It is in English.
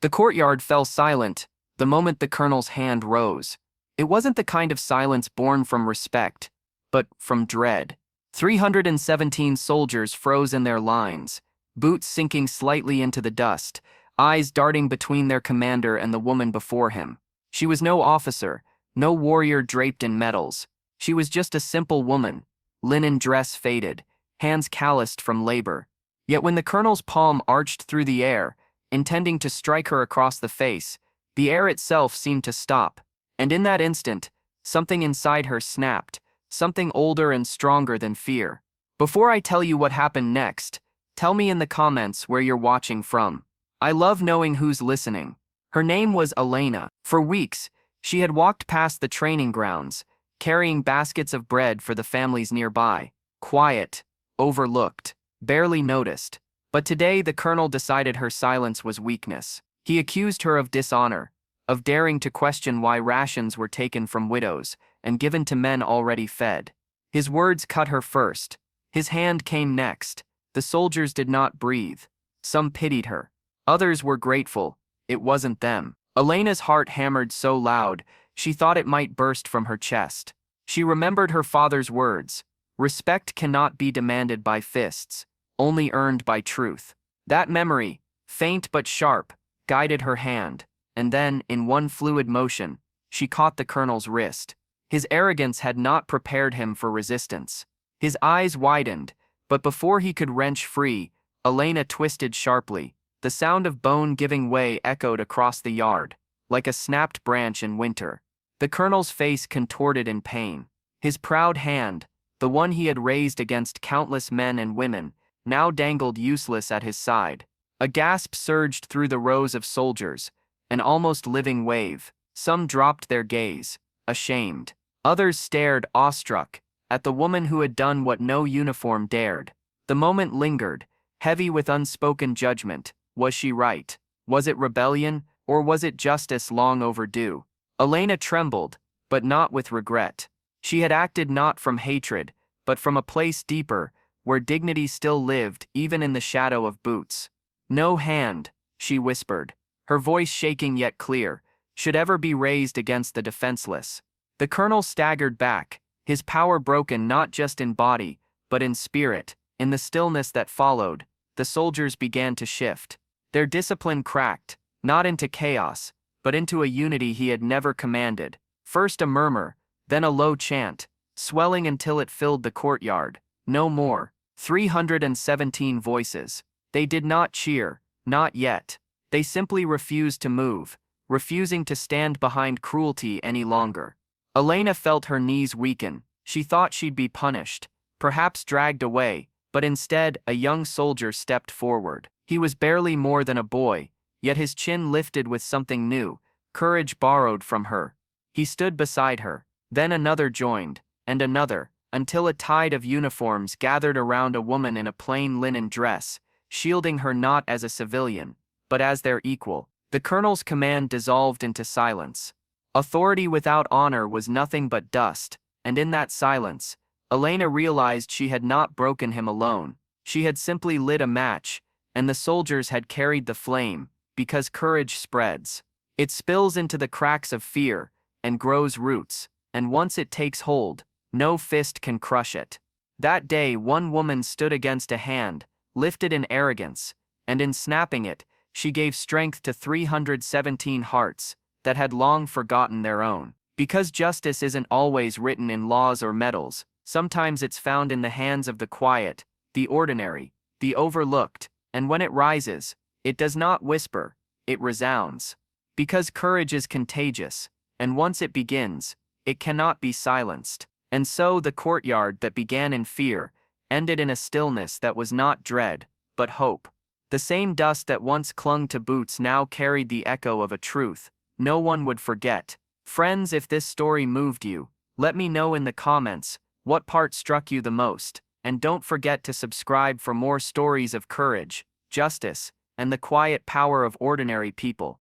The courtyard fell silent the moment the colonel's hand rose. It wasn't the kind of silence born from respect, but from dread. 317 soldiers froze in their lines, boots sinking slightly into the dust, eyes darting between their commander and the woman before him. She was no officer, no warrior draped in medals. She was just a simple woman, linen dress faded, hands calloused from labor. Yet when the colonel's palm arched through the air, intending to strike her across the face, the air itself seemed to stop, and in that instant, something inside her snapped, something older and stronger than fear. Before I tell you what happened next, tell me in the comments where you're watching from. I love knowing who's listening. Her name was Elena. For weeks, she had walked past the training grounds, carrying baskets of bread for the families nearby, quiet, overlooked, barely noticed. But today the colonel decided her silence was weakness. He accused her of dishonor, of daring to question why rations were taken from widows and given to men already fed. His words cut her first. His hand came next. The soldiers did not breathe. Some pitied her. Others were grateful. It wasn't them. Elena's heart hammered so loud, she thought it might burst from her chest. She remembered her father's words. Respect cannot be demanded by fists, only earned by truth. That memory, faint but sharp, guided her hand, and then, in one fluid motion, she caught the colonel's wrist. His arrogance had not prepared him for resistance. His eyes widened, but before he could wrench free, Elena twisted sharply. The sound of bone giving way echoed across the yard, like a snapped branch in winter. The colonel's face contorted in pain. His proud hand, the one he had raised against countless men and women, now dangled useless at his side. A gasp surged through the rows of soldiers, an almost living wave. Some dropped their gaze, ashamed. Others stared, awestruck, at the woman who had done what no uniform dared. The moment lingered, heavy with unspoken judgment. Was she right? Was it rebellion, or was it justice long overdue? Elena trembled, but not with regret. She had acted not from hatred, but from a place deeper, where dignity still lived even in the shadow of boots. No hand, she whispered, her voice shaking yet clear, should ever be raised against the defenseless. The colonel staggered back, his power broken not just in body, but in spirit. In the stillness that followed, the soldiers began to shift. Their discipline cracked, not into chaos, but into a unity he had never commanded. First a murmur, then a low chant, swelling until it filled the courtyard. No more. 317 voices. They did not cheer, not yet. They simply refused to move, refusing to stand behind cruelty any longer. Elena felt her knees weaken. She thought she'd be punished, perhaps dragged away, but instead a young soldier stepped forward. He was barely more than a boy, yet his chin lifted with something new, courage borrowed from her. He stood beside her. Then another joined, and another, until a tide of uniforms gathered around a woman in a plain linen dress, shielding her not as a civilian, but as their equal. The colonel's command dissolved into silence. Authority without honor was nothing but dust, and in that silence, Elena realized she had not broken him alone. She had simply lit a match, and the soldiers had carried the flame, because courage spreads. It spills into the cracks of fear, and grows roots, and once it takes hold, no fist can crush it. That day one woman stood against a hand, lifted in arrogance, and in snapping it, she gave strength to 317 hearts that had long forgotten their own. Because justice isn't always written in laws or medals, sometimes it's found in the hands of the quiet, the ordinary, the overlooked, and when it rises, it does not whisper, it resounds. Because courage is contagious, and once it begins, it cannot be silenced. And so the courtyard that began in fear ended in a stillness that was not dread, but hope. The same dust that once clung to boots now carried the echo of a truth no one would forget. Friends, if this story moved you, let me know in the comments what part struck you the most, and don't forget to subscribe for more stories of courage, justice, and the quiet power of ordinary people.